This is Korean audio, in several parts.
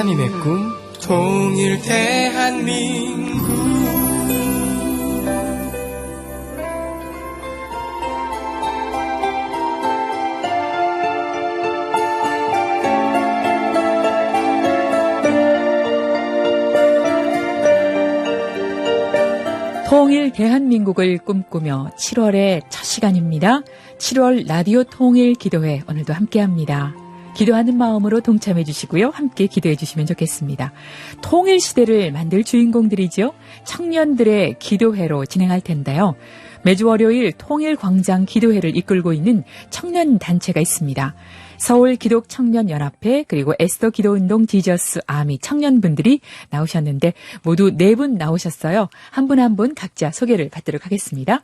하나님의 꿈 통일 대한민국. 통일 대한민국을 꿈꾸며 7월의 첫 시간입니다. 7월 라디오 통일 기도회 오늘도 함께합니다. 기도하는 마음으로 동참해 주시고요. 함께 기도해 주시면 좋겠습니다. 통일 시대를 만들 주인공들이죠. 청년들의 기도회로 진행할 텐데요. 매주 월요일 통일광장 기도회를 이끌고 있는 청년 단체가 있습니다. 서울기독청년연합회 그리고 에스더 기도운동 지저스 아미 청년분들이 나오셨는데 모두 4분 나오셨어요. 한 분 한 분 각자 소개를 받도록 하겠습니다.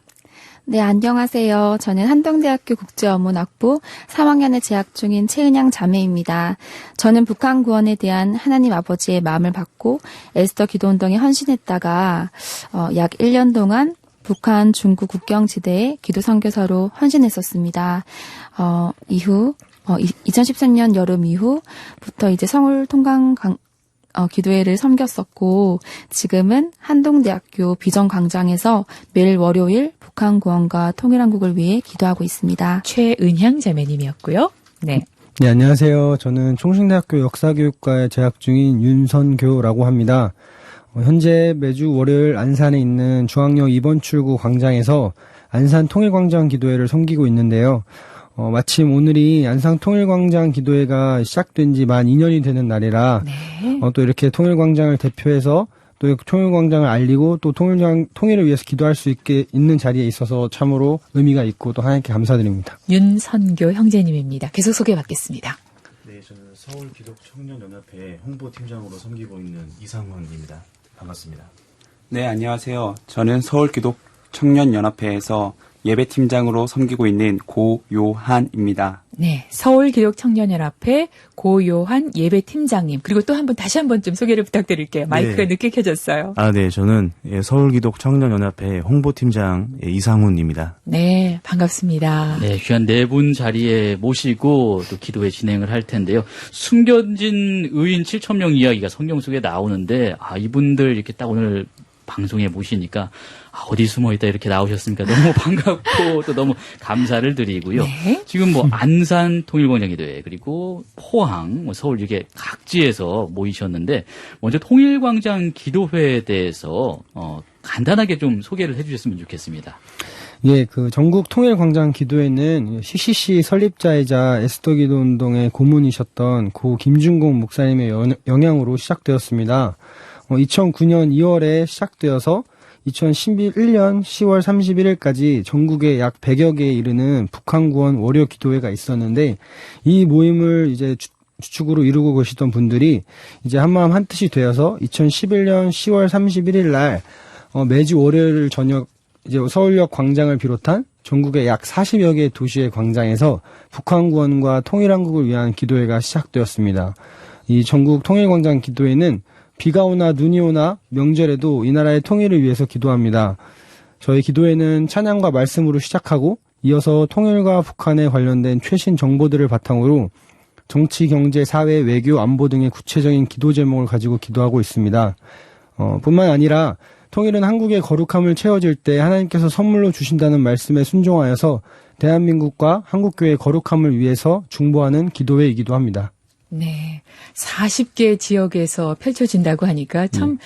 네, 안녕하세요. 저는 한동대학교 국제어문학부 3학년에 재학 중인 최은양 자매입니다. 저는 북한 구원에 대한 하나님 아버지의 마음을 받고 에스더 기도운동에 헌신했다가 약 1년 동안 북한 중국 국경지대에 기도선교사로 헌신했었습니다. 이후 2013년 여름 이후부터 이제 서울 통강 기도회를 섬겼었고, 지금은 한동대학교 비전광장에서 매일 월요일 북한 구원과 통일한국을 위해 기도하고 있습니다. 최은향 자매님이었고요. 네. 네, 안녕하세요. 저는 총신대학교 역사교육과에 재학 중인 윤선교라고 합니다. 현재 매주 월요일 안산에 있는 중앙역 2번 출구 광장에서 안산 통일광장 기도회를 섬기고 있는데요. 마침 오늘이 안산 통일광장 기도회가 시작된 지 만 2년이 되는 날이라 네. 또 이렇게 통일광장을 대표해서 또 통일광장을 알리고 또 통일을 위해서 기도할 수 있는 자리에 있어서 참으로 의미가 있고 또 하나님께 감사드립니다. 윤선교 형제님입니다. 계속 소개받겠습니다. 네, 저는 서울기독청년연합회 홍보팀장으로 섬기고 있는 이상훈입니다. 반갑습니다. 네, 안녕하세요. 저는 서울기독청년연합회에서 예배팀장으로 섬기고 있는 고요한입니다. 네, 서울기독청년연합회 고요한 예배팀장님. 그리고 또 다시 한 번 좀 소개를 부탁드릴게요. 마이크가 네. 늦게 켜졌어요. 네, 저는 서울기독청년연합회 홍보팀장 이상훈입니다. 네, 반갑습니다. 네, 귀한 4분 자리에 모시고 또 기도회 진행을 할 텐데요. 숨겨진 의인 7,000명 이야기가 성경 속에 나오는데, 이분들 이렇게 딱 오늘 방송에 모시니까 어디 숨어있다 이렇게 나오셨으니까 너무 반갑고 또 너무 감사를 드리고요. 네. 지금 안산 통일광장 기도회 그리고 포항, 서울 이렇게 각지에서 모이셨는데 먼저 통일광장 기도회에 대해서 간단하게 좀 소개를 해주셨으면 좋겠습니다. 예, 전국 통일광장 기도회는 CCC 설립자이자 에스더 기도운동의 고문이셨던 고 김준공 목사님의 영향으로 시작되었습니다. 2009년 2월에 시작되어서 2011년 10월 31일까지 전국에 약 100여 개에 이르는 북한 구원 월요 기도회가 있었는데, 이 모임을 이제 주축으로 이루고 계시던 분들이 이제 한마음 한뜻이 되어서 2011년 10월 31일 날 매주 월요일 저녁 이제 서울역 광장을 비롯한 전국의 약 40여 개 도시의 광장에서 북한 구원과 통일한국을 위한 기도회가 시작되었습니다. 이 전국 통일광장 기도회는 비가 오나 눈이 오나 명절에도 이 나라의 통일을 위해서 기도합니다. 저희 기도회는 찬양과 말씀으로 시작하고 이어서 통일과 북한에 관련된 최신 정보들을 바탕으로 정치, 경제, 사회, 외교, 안보 등의 구체적인 기도 제목을 가지고 기도하고 있습니다. 뿐만 아니라 통일은 한국의 거룩함을 채워질 때 하나님께서 선물로 주신다는 말씀에 순종하여서 대한민국과 한국교회의 거룩함을 위해서 중보하는 기도회이기도 합니다. 네. 40개 지역에서 펼쳐진다고 하니까 참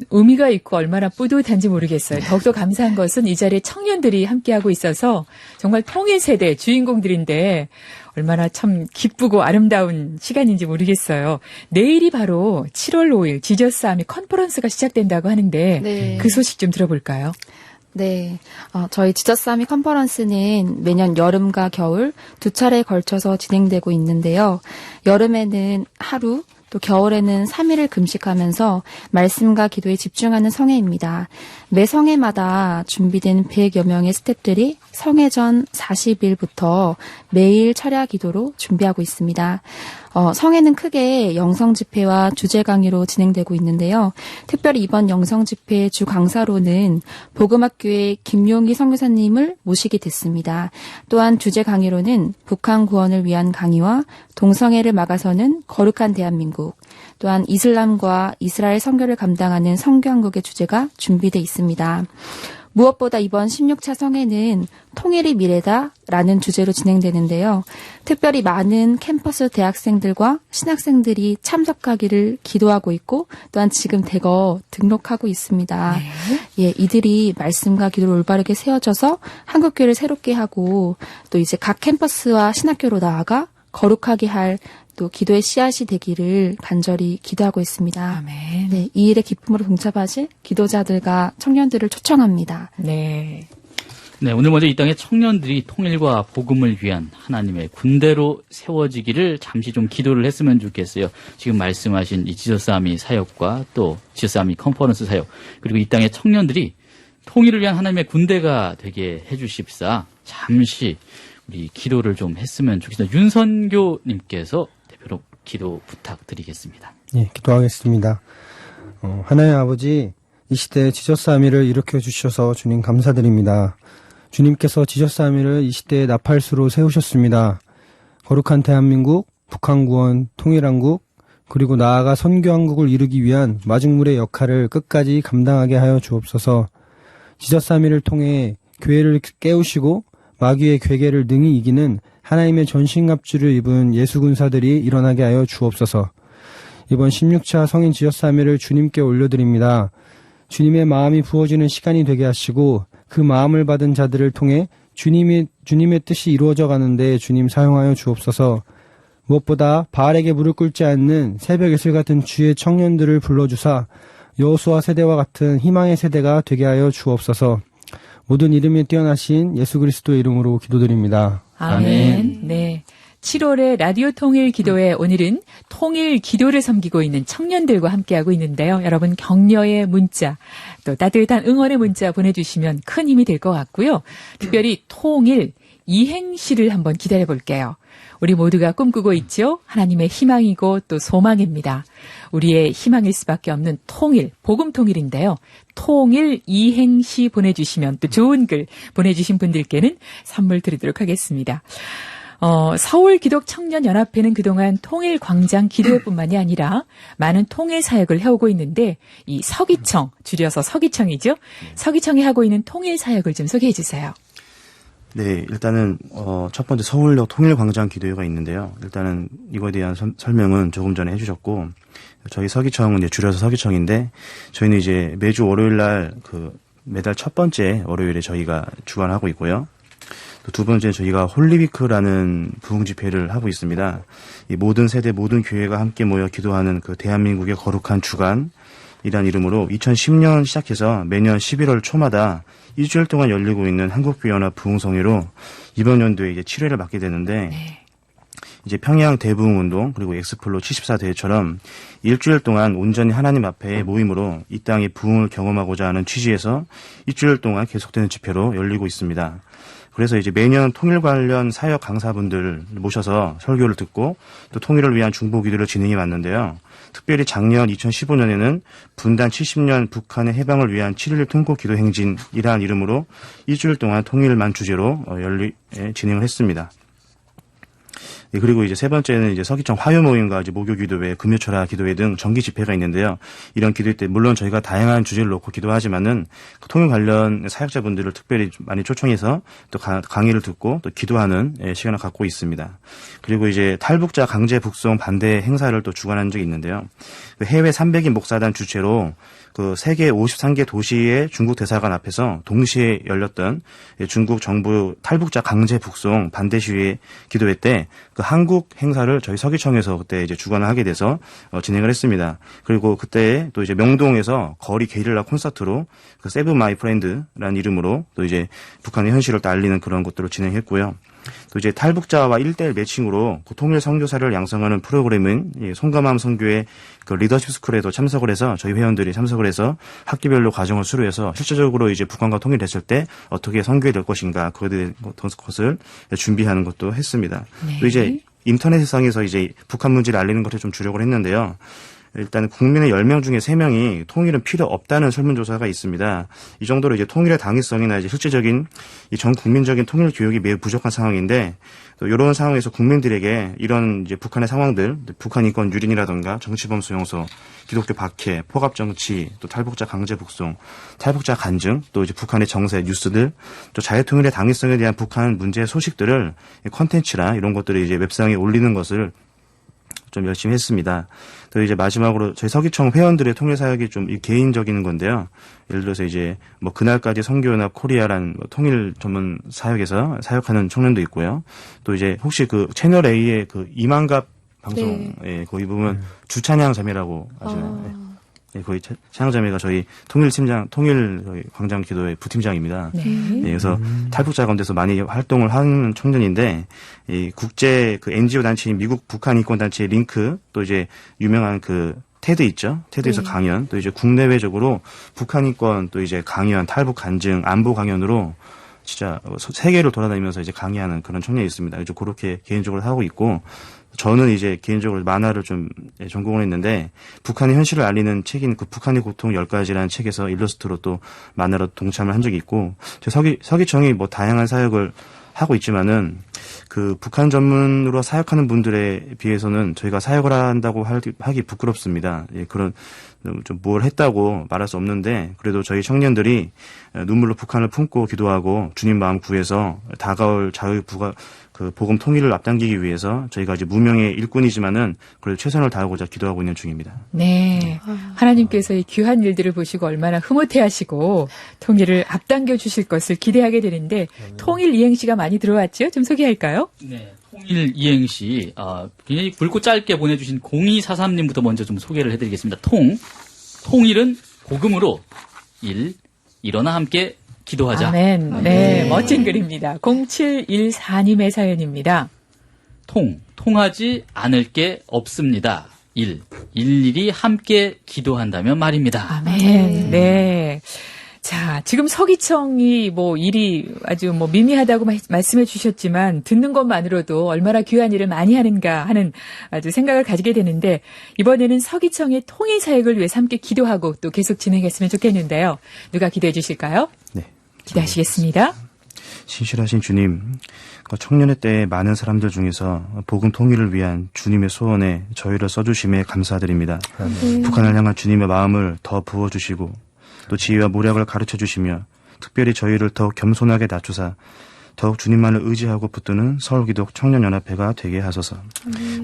의미가 있고 얼마나 뿌듯한지 모르겠어요. 더욱더 감사한 것은 이 자리에 청년들이 함께하고 있어서 정말 통일 세대 주인공들인데 얼마나 참 기쁘고 아름다운 시간인지 모르겠어요. 내일이 바로 7월 5일 지저스 아미 컨퍼런스가 시작된다고 하는데 네. 그 소식 좀 들어볼까요? 네, 저희 지저스 아미 컨퍼런스는 매년 여름과 겨울 2차례에 걸쳐서 진행되고 있는데요. 여름에는 하루, 또 겨울에는 3일을 금식하면서 말씀과 기도에 집중하는 성회입니다. 매 성회마다 준비된 100여 명의 스태프들이 성회 전 40일부터 매일 철야 기도로 준비하고 있습니다. 성회는 크게 영성 집회와 주제 강의로 진행되고 있는데요. 특별히 이번 영성 집회 주 강사로는 복음학교의 김용희 선교사님을 모시게 됐습니다. 또한 주제 강의로는 북한 구원을 위한 강의와 동성애를 막아서는 거룩한 대한민국, 또한 이슬람과 이스라엘 선교를 감당하는 선교한국의 주제가 준비되어 있습니다. 무엇보다 이번 16차 성회는 통일이 미래다라는 주제로 진행되는데요. 특별히 많은 캠퍼스 대학생들과 신학생들이 참석하기를 기도하고 있고 또한 지금 대거 등록하고 있습니다. 예, 이들이 말씀과 기도를 올바르게 세워져서 한국교회를 새롭게 하고 또 이제 각 캠퍼스와 신학교로 나아가 거룩하게 할 또 기도의 씨앗이 되기를 간절히 기도하고 있습니다. 아멘. 네, 이 일에 기쁨으로 동참하실 기도자들과 청년들을 초청합니다. 네. 네, 오늘 먼저 이 땅의 청년들이 통일과 복음을 위한 하나님의 군대로 세워지기를 잠시 좀 기도를 했으면 좋겠어요. 지금 말씀하신 이 지저스 아미 사역과 또 지저스 아미 컨퍼런스 사역, 그리고 이 땅의 청년들이 통일을 위한 하나님의 군대가 되게 해주십사 잠시 우리 기도를 좀 했으면 좋겠습니다. 윤선교님께서 대표로 기도 부탁드리겠습니다. 예, 기도하겠습니다. 하나님 아버지, 이 시대에 지저스 아미를 일으켜 주셔서 주님 감사드립니다. 주님께서 지저스 아미를 이 시대의 나팔수로 세우셨습니다. 거룩한 대한민국, 북한구원, 통일한국, 그리고 나아가 선교한국을 이루기 위한 마중물의 역할을 끝까지 감당하게 하여 주옵소서. 지저스 아미를 통해 교회를 깨우시고 마귀의 괴계를 능히 이기는 하나님의 전신갑주를 입은 예수군사들이 일어나게 하여 주옵소서. 이번 16차 성인 지저스 아미를 주님께 올려드립니다. 주님의 마음이 부어지는 시간이 되게 하시고 그 마음을 받은 자들을 통해 주님의 뜻이 이루어져 가는데 주님 사용하여 주옵소서. 무엇보다 바알에게 무릎 꿇지 않는 새벽 예술 같은 주의 청년들을 불러주사 여호수아 세대와 같은 희망의 세대가 되게 하여 주옵소서. 모든 이름에 뛰어나신 예수 그리스도의 이름으로 기도드립니다. 아멘. 네. 7월의 라디오 통일 기도회 오늘은 통일 기도를 섬기고 있는 청년들과 함께하고 있는데요. 여러분 격려의 문자, 또 따뜻한 응원의 문자 보내주시면 큰 힘이 될 것 같고요. 특별히 통일 이행시를 한번 기다려 볼게요. 우리 모두가 꿈꾸고 있죠. 하나님의 희망이고 또 소망입니다. 우리의 희망일 수밖에 없는 통일, 복음 통일인데요. 통일 이행시 보내주시면 또 좋은 글 보내주신 분들께는 선물 드리도록 하겠습니다. 서울기독청년연합회는 그동안 통일광장 기도회뿐만이 아니라 많은 통일 사역을 해오고 있는데 이 서기청, 줄여서 서기청이죠. 서기청이 하고 있는 통일 사역을 좀 소개해 주세요. 네, 일단은 첫 번째 서울역 통일광장 기도회가 있는데요. 일단은 이거에 대한 설명은 조금 전에 해주셨고, 저희 서기청은 이제 줄여서 서기청인데, 저희는 이제 매주 월요일 날 매달 첫 번째 월요일에 저희가 주관하고 있고요. 또 두 번째 저희가 홀리위크라는 부흥 집회를 하고 있습니다. 이 모든 세대 모든 교회가 함께 모여 기도하는 그 대한민국의 거룩한 주간이란 이름으로 2010년 시작해서 매년 11월 초마다 일주일 동안 열리고 있는 한국교회연합 부흥성회로 이번 연도에 이제 7회를 맡게 되는데, 이제 평양 대부흥운동 그리고 엑스플로 74대회처럼 일주일 동안 온전히 하나님 앞에 모임으로 이 땅의 부흥을 경험하고자 하는 취지에서 일주일 동안 계속되는 집회로 열리고 있습니다. 그래서 이제 매년 통일 관련 사역 강사분들 모셔서 설교를 듣고 또 통일을 위한 중보 기도를 진행해 왔는데요. 특별히 작년 2015년에는 분단 70년 북한의 해방을 위한 7.1 통고 기도 행진이라는 이름으로 일주일 동안 통일만 주제로 진행을 했습니다. 네, 그리고 이제 세 번째는 이제 서기청 화요 모임과 이제 목요 기도회, 금요철야 기도회 등 정기 집회가 있는데요. 이런 기도회 때 물론 저희가 다양한 주제를 놓고 기도하지만은 그 통일 관련 사역자분들을 특별히 많이 초청해서 또 강의를 듣고 또 기도하는 시간을 갖고 있습니다. 그리고 이제 탈북자 강제 북송 반대 행사를 또 주관한 적이 있는데요. 해외 300인 목사단 주최로 그 세계 53개 도시의 중국 대사관 앞에서 동시에 열렸던 중국 정부 탈북자 강제 북송 반대 시위 기도회 때 그 한국 행사를 저희 서기청에서 그때 이제 주관을 하게 돼서 진행을 했습니다. 그리고 그때 또 이제 명동에서 거리 게릴라 콘서트로 그 세브 마이 프렌드라는 이름으로 또 이제 북한의 현실을 또 알리는 그런 것들을 진행했고요. 또 이제 탈북자와 1대1 매칭으로 통일 선교사를 양성하는 프로그램인 송가마음 선교회 그 리더십 스쿨에도 참석을 해서 저희 회원들이 참석을 해서 학기별로 과정을 수료해서 실질적으로 이제 북한과 통일됐을 때 어떻게 선교해 될 것인가 그것에 대한 것을 준비하는 것도 했습니다. 네. 또 이제 인터넷상에서 이제 북한 문제를 알리는 것을 좀 주력을 했는데요. 일단 국민의 10명 중에 3명이 통일은 필요 없다는 설문조사가 있습니다. 이 정도로 이제 통일의 당위성이나 이제 실질적인 이 전 국민적인 통일 교육이 매우 부족한 상황인데, 또 이런 상황에서 국민들에게 이런 이제 북한의 상황들, 북한 인권 유린이라든가 정치범 수용소, 기독교 박해, 포갑 정치, 또 탈북자 강제 북송, 탈북자 간증, 또 이제 북한의 정세, 뉴스들, 또 자유통일의 당위성에 대한 북한 문제의 소식들을 콘텐츠나 이런 것들을 이제 웹상에 올리는 것을 좀 열심히 했습니다. 또 이제 마지막으로 저희 서기청 회원들의 통일 사역이 좀 개인적인 건데요. 예를 들어서 이제 뭐 그날까지 선교연합 코리아란 통일 전문 사역에서 사역하는 청년도 있고요. 또 이제 혹시 그 채널 A의 그 이만갑 방송, 예, 거기 보면 주찬양 자매라고 아시나요? 예, 거기 찬양 자매가 저희 통일 저희 광장 기도회 부팀장입니다. 네. 예, 그래서 탈북자 가운데서 많이 활동을 하는 청년인데, 이 국제 그 NGO 단체인 미국 북한 인권 단체 링크, 또 이제 유명한 그 테드 있죠? 테드에서 강연, 또 이제 국내외적으로 북한 인권, 또 이제 강연, 탈북 간증, 안보 강연으로 진짜 세계를 돌아다니면서 이제 강의하는 그런 청년이 있습니다. 이제 그렇게 개인적으로 하고 있고, 저는 이제 개인적으로 만화를 좀 전공을 했는데, 북한의 현실을 알리는 책인 그 북한의 고통 10가지라는 책에서 일러스트로 또 만화로 동참을 한 적이 있고, 서기청이 뭐 다양한 사역을 하고 있지만은 그 북한 전문으로 사역하는 분들에 비해서는 저희가 사역을 한다고 하기 부끄럽습니다. 예, 그런 좀 뭘 했다고 말할 수 없는데, 그래도 저희 청년들이 눈물로 북한을 품고 기도하고 주님 마음 구해서 다가올 그 복음 통일을 앞당기기 위해서 저희가 이제 무명의 일꾼이지만은 그래도 최선을 다하고자 기도하고 있는 중입니다. 네. 하나님께서 이 귀한 일들을 보시고 얼마나 흐뭇해하시고 통일을 앞당겨 주실 것을 기대하게 되는데, 통일 이행시가 많이 들어왔죠? 좀 소개할까요? 네. 통일 이행시, 굉장히 굵고 짧게 보내주신 0243님부터 먼저 좀 소개를 해드리겠습니다. 통일은 복음으로 일어나 함께 기도하자. 아멘. 네. 멋진 글입니다. 0714님의 사연입니다. 통하지 않을 게 없습니다. 일일이 함께 기도한다면 말입니다. 아멘. 네. 자, 지금 서기청이 뭐 일이 아주 뭐 미미하다고 말씀해 주셨지만, 듣는 것만으로도 얼마나 귀한 일을 많이 하는가 하는 아주 생각을 가지게 되는데, 이번에는 서기청의 통일 사역을 위해서 함께 기도하고 또 계속 진행했으면 좋겠는데요. 누가 기도해 주실까요? 네. 기도하시겠습니다. 신실하신 주님, 청년의 때에 많은 사람들 중에서 복음 통일을 위한 주님의 소원에 저희를 써주심에 감사드립니다. 북한을 향한 주님의 마음을 더 부어주시고, 또 지혜와 모략을 가르쳐 주시며 특별히 저희를 더욱 겸손하게 낮추사 더욱 주님만을 의지하고 붙드는 서울기독 청년연합회가 되게 하소서.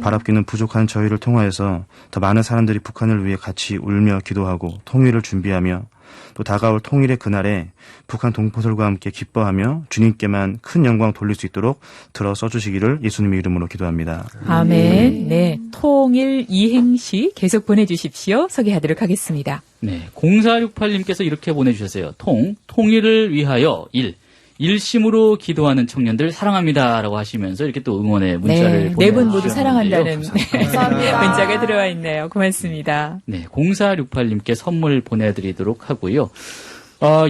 바랍기는 부족한 저희를 통하여서 더 많은 사람들이 북한을 위해 같이 울며 기도하고 통일을 준비하며, 또 다가올 통일의 그날에 북한 동포들과 함께 기뻐하며 주님께만 큰 영광 돌릴 수 있도록 들어 써주시기를 예수님의 이름으로 기도합니다. 아멘. 네. 통일 이행시 계속 보내주십시오. 소개하도록 하겠습니다. 네. 0468님께서 이렇게 보내주셨어요. 통일을 위하여 일심으로 기도하는 청년들 사랑합니다라고 하시면서 이렇게 또 응원의 문자를 네 분 모두 보내주셨는데요. 사랑한다는 감사합니다. 문자가 들어와 있네요. 고맙습니다. 네, 0468님께 선물 보내드리도록 하고요.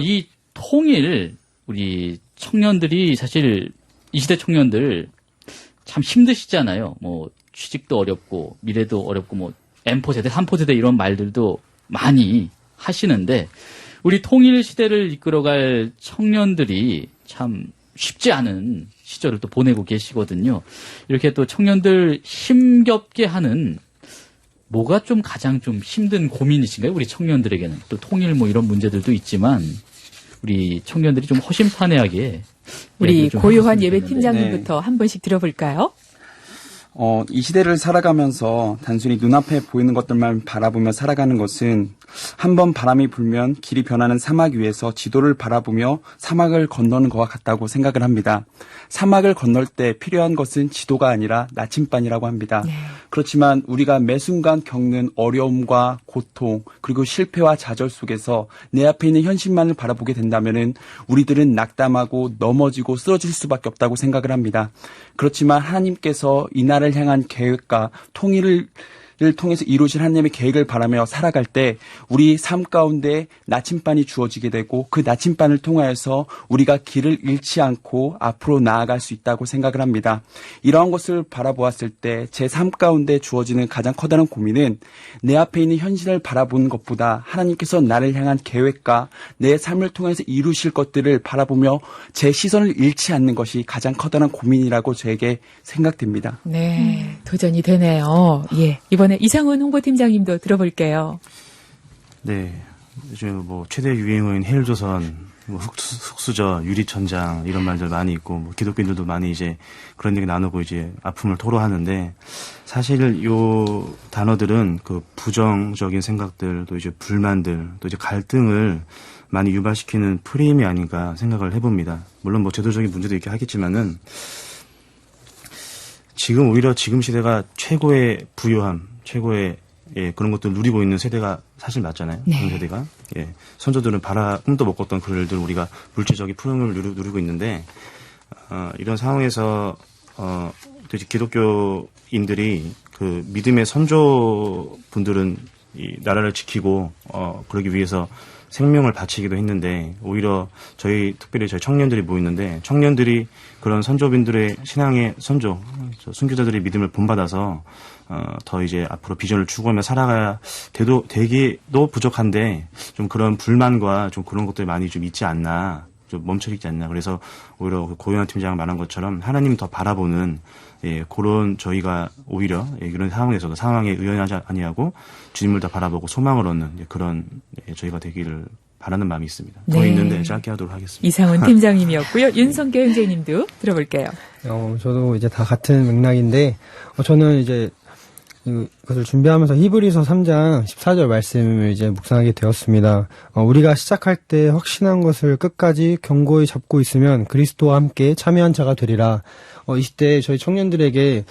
이 통일, 우리 청년들이 사실 이 시대 청년들 참 힘드시잖아요. 뭐 취직도 어렵고 미래도 어렵고 뭐 M4세대, 3포세대 이런 말들도 많이 하시는데, 우리 통일 시대를 이끌어갈 청년들이 참 쉽지 않은 시절을 또 보내고 계시거든요. 이렇게 또 청년들 힘겹게 하는 뭐가 좀 가장 좀 힘든 고민이신가요? 우리 청년들에게는. 또 통일 뭐 이런 문제들도 있지만 우리 청년들이 좀 허심탄회하게 우리 좀 고요한 해줬으면 예배 되는데. 팀장님부터 한 번씩 들어볼까요? 이 시대를 살아가면서 단순히 눈앞에 보이는 것들만 바라보며 살아가는 것은 한번 바람이 불면 길이 변하는 사막 위에서 지도를 바라보며 사막을 건너는 것과 같다고 생각을 합니다. 사막을 건널 때 필요한 것은 지도가 아니라 나침반이라고 합니다. 네. 그렇지만 우리가 매 순간 겪는 어려움과 고통, 그리고 실패와 좌절 속에서 내 앞에 있는 현실만을 바라보게 된다면은 우리들은 낙담하고 넘어지고 쓰러질 수밖에 없다고 생각을 합니다. 그렇지만 하나님께서 이 나라를 향한 계획과 통일을 통해서 이루실 하나님의 계획을 바라며 살아갈 때 우리 삶 가운데 나침반이 주어지게 되고 그 나침반을 통하여서 우리가 길을 잃지 않고 앞으로 나아갈 수 있다고 생각을 합니다. 이러한 것을 바라보았을 때 제 삶 가운데 주어지는 가장 커다란 고민은 내 앞에 있는 현실을 바라보는 것보다 하나님께서 나를 향한 계획과 내 삶을 통해서 이루실 것들을 바라보며 제 시선을 잃지 않는 것이 가장 커다란 고민이라고 저에게 생각됩니다. 네, 도전이 되네요. 예, 이번에 이상훈 홍보팀장님도 들어볼게요. 네. 요즘 뭐 최대 유행어인 헬조선, 뭐 흙수저, 유리천장 이런 말들 많이 있고 뭐 기독교인들도 많이 이제 그런 얘기 나누고 이제 아픔을 토로하는데 사실 요 단어들은 그 부정적인 생각들 또 이제 불만들 또 이제 갈등을 많이 유발시키는 프레임이 아닌가 생각을 해봅니다. 물론 뭐 제도적인 문제도 있긴 하겠지만은 지금 오히려 지금 시대가 최고의 부유함, 최고의 그런 것들 누리고 있는 세대가 사실 맞잖아요. 네. 그런 세대가. 선조들은 꿈도 못 꿨던 그런 일들 우리가 물질적인 풍요를 누리고 있는데, 이런 상황에서, 또 이제 기독교인들이 그 믿음의 선조분들은 이 나라를 지키고, 그러기 위해서 생명을 바치기도 했는데, 오히려 특별히 저희 청년들이 모였는데, 청년들이 그런 선조빈들의 신앙의 순교자들의 믿음을 본받아서, 더 이제 앞으로 비전을 추구하며 살아가야 되기도 부족한데, 좀 그런 불만과 좀 그런 것들이 많이 좀 있지 않나, 좀 멈춰있지 않나. 그래서 오히려 고영환 팀장 말한 것처럼 하나님 더 바라보는, 그런 저희가 오히려 이런 상황에서도 상황에 의연하지 아니하고 주님을 더 바라보고 소망을 얻는 그런 저희가 되기를 바라는 마음이 있습니다. 더 네. 있는데 짧게 하도록 하겠습니다. 이상훈 팀장님이었고요. 윤성교 형제님도 들어볼게요. 저도 이제 다 같은 맥락인데, 저는 이제 그것을 준비하면서 히브리서 3장 14절 말씀을 이제 묵상하게 되었습니다. 우리가 시작할 때 확신한 것을 끝까지 견고히 잡고 있으면 그리스도와 함께 참여한 자가 되리라. 이 시대 저희 청년들에게,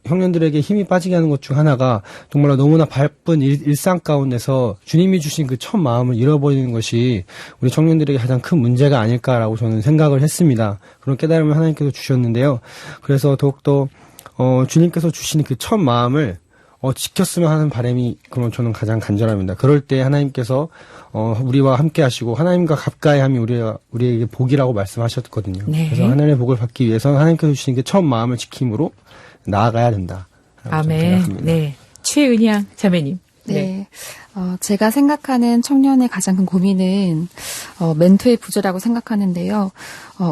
형년들에게 힘이 빠지게 하는 것 중 하나가 정말로 너무나 바쁜 일상 가운데서 주님이 주신 그 첫 마음을 잃어버리는 것이 우리 청년들에게 가장 큰 문제가 아닐까라고 저는 생각을 했습니다. 그런 깨달음을 하나님께서 주셨는데요. 그래서 더욱더 주님께서 주신 그 첫 마음을 지켰으면 하는 바람이 그럼 저는 가장 간절합니다. 그럴 때 하나님께서 우리와 함께 하시고 하나님과 가까이 함이 우리에게 복이라고 말씀하셨거든요. 네. 그래서 하나님의 복을 받기 위해서는 하나님께서 주신 그 첫 마음을 지킴으로 나아가야 된다. 아멘. 네. 최은양 자매님. 네. 제가 생각하는 청년의 가장 큰 고민은 멘토의 부재라고 생각하는데요.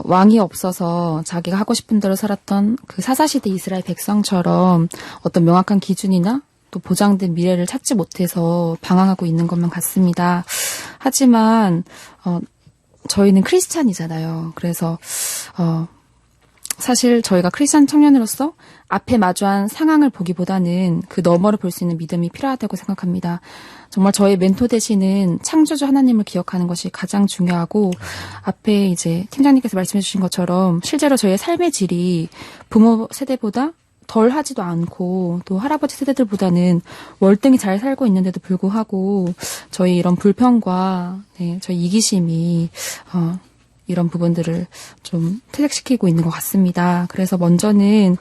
왕이 없어서 자기가 하고 싶은 대로 살았던 그 사사시대 이스라엘 백성처럼 어떤 명확한 기준이나 또 보장된 미래를 찾지 못해서 방황하고 있는 것만 같습니다. 하지만 저희는 크리스찬이잖아요. 그래서 사실 저희가 크리스찬 청년으로서 앞에 마주한 상황을 보기보다는 그 너머를 볼 수 있는 믿음이 필요하다고 생각합니다. 정말 저의 멘토 되시는 창조주 하나님을 기억하는 것이 가장 중요하고, 앞에 이제 팀장님께서 말씀해 주신 것처럼 실제로 저희의 삶의 질이 부모 세대보다 덜 하지도 않고 또 할아버지 세대들보다는 월등히 잘 살고 있는데도 불구하고 저희 이런 불평과 저희 이기심이 이런 부분들을 좀 퇴색시키고 있는 것 같습니다. 그래서 먼저는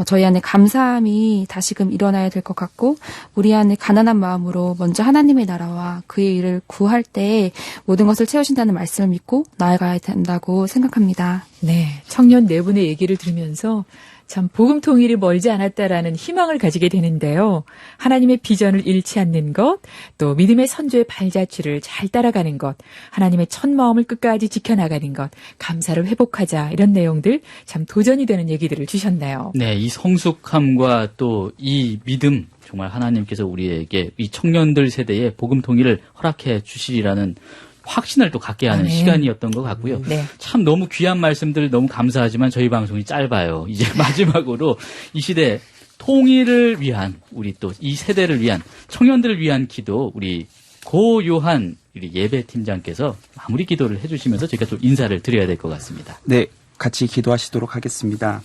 저희 안에 감사함이 다시금 일어나야 될 것 같고, 우리 안에 가난한 마음으로 먼저 하나님의 나라와 그의 일을 구할 때 모든 것을 채우신다는 말씀을 믿고 나아가야 된다고 생각합니다. 네. 청년 네 분의 얘기를 들으면서 참 복음 통일이 멀지 않았다라는 희망을 가지게 되는데요. 하나님의 비전을 잃지 않는 것, 또 믿음의 선조의 발자취를 잘 따라가는 것, 하나님의 첫 마음을 끝까지 지켜나가는 것, 감사를 회복하자, 이런 내용들 참 도전이 되는 얘기들을 주셨네요. 네, 이 성숙함과 또 이 믿음, 정말 하나님께서 우리에게 이 청년들 세대에 복음 통일을 허락해 주시리라는 확신을 또 갖게 하는 시간이었던 것 같고요. 네. 참 너무 귀한 말씀들 너무 감사하지만 저희 방송이 짧아요. 이제 마지막으로 이 시대 통일을 위한, 우리 또 이 세대를 위한, 청년들을 위한 기도, 우리 고요한 우리 예배팀장께서 마무리 기도를 해주시면서 저희가 또 인사를 드려야 될 것 같습니다. 네, 같이 기도하시도록 하겠습니다.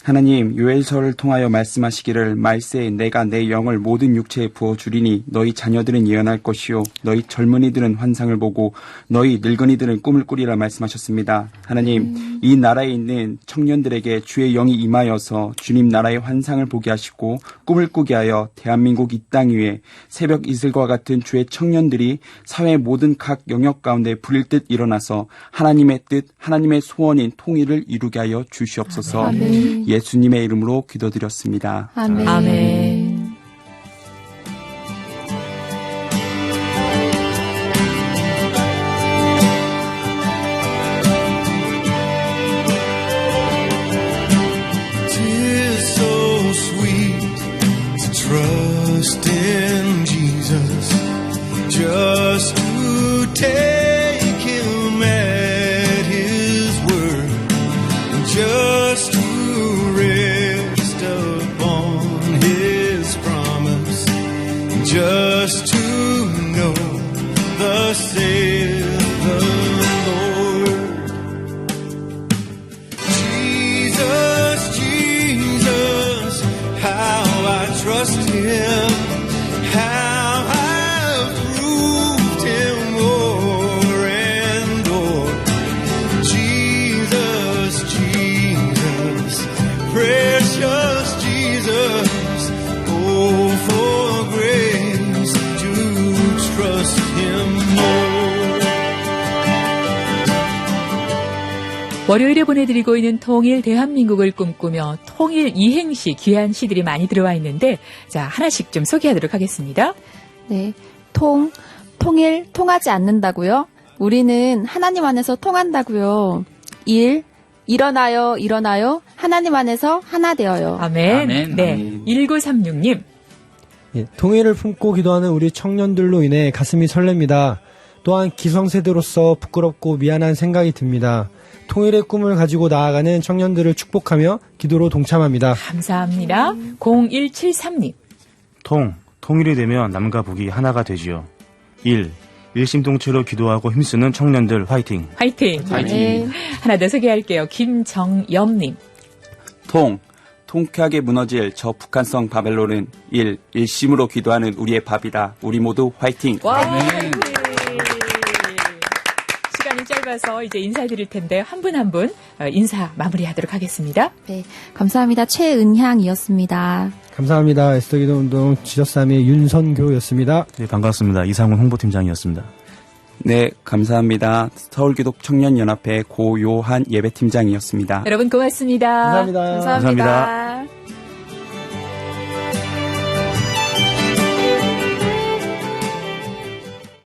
하나님, 요엘서를 통하여 말씀하시기를 말세에 내가 내 영을 모든 육체에 부어주리니 너희 자녀들은 예언할 것이요 너희 젊은이들은 환상을 보고 너희 늙은이들은 꿈을 꾸리라 말씀하셨습니다. 하나님, 이 나라에 있는 청년들에게 주의 영이 임하여서 주님 나라의 환상을 보게 하시고 꿈을 꾸게 하여 대한민국 이 땅 위에 새벽 이슬과 같은 주의 청년들이 사회 모든 각 영역 가운데 불일 듯 일어나서 하나님의 뜻, 하나님의 소원인 통일을 이루게 하여 주시옵소서. 아멘. 예수님의 이름으로 기도드렸습니다. 아멘. 아멘. Tis so sweet to trust in Jesus, just to take him at his word, and just to rest upon his promise, and just to know thus saith the Lord. Jesus, Jesus, how I trust him, how I've proved him more and more. Jesus, Jesus, precious Jesus, oh, for grace to trust him more. 월요일에 보내드리고 있는 통일 대한민국을 꿈꾸며 통일 이행시 귀한 시들이 많이 들어와 있는데 자 하나씩 좀 소개하도록 하겠습니다. 네. 통일, 통하지 않는다고요? 우리는 하나님 안에서 통한다고요. 일어나요, 일어나요. 하나님 안에서 하나 되어요. 아멘. 아멘. 네. 아멘. 1936님. 예, 통일을 품고 기도하는 우리 청년들로 인해 가슴이 설렙니다. 또한 기성세대로서 부끄럽고 미안한 생각이 듭니다. 통일의 꿈을 가지고 나아가는 청년들을 축복하며 기도로 동참합니다. 감사합니다. 0173님. 통일이 되면 남과 북이 하나가 되지요. 일심동체로 기도하고 힘쓰는 청년들 화이팅. 화이팅. 네. 하나 더 소개할게요. 김정엽님. 통쾌하게 무너질 저 북한성 바벨론은 일심으로 기도하는 우리의 밥이다. 우리 모두 화이팅! 와, 아멘. 시간이 짧아서 이제 인사드릴 텐데 한 분 한 분 인사 마무리하도록 하겠습니다. 네. 감사합니다. 최은향이었습니다. 감사합니다. 에스더기도 운동 지저삼의 윤선교였습니다. 네, 반갑습니다. 이상훈 홍보팀장이었습니다. 네, 감사합니다. 서울기독 청년연합회 고요한 예배팀장이었습니다. 여러분 고맙습니다. 감사합니다. 감사합니다.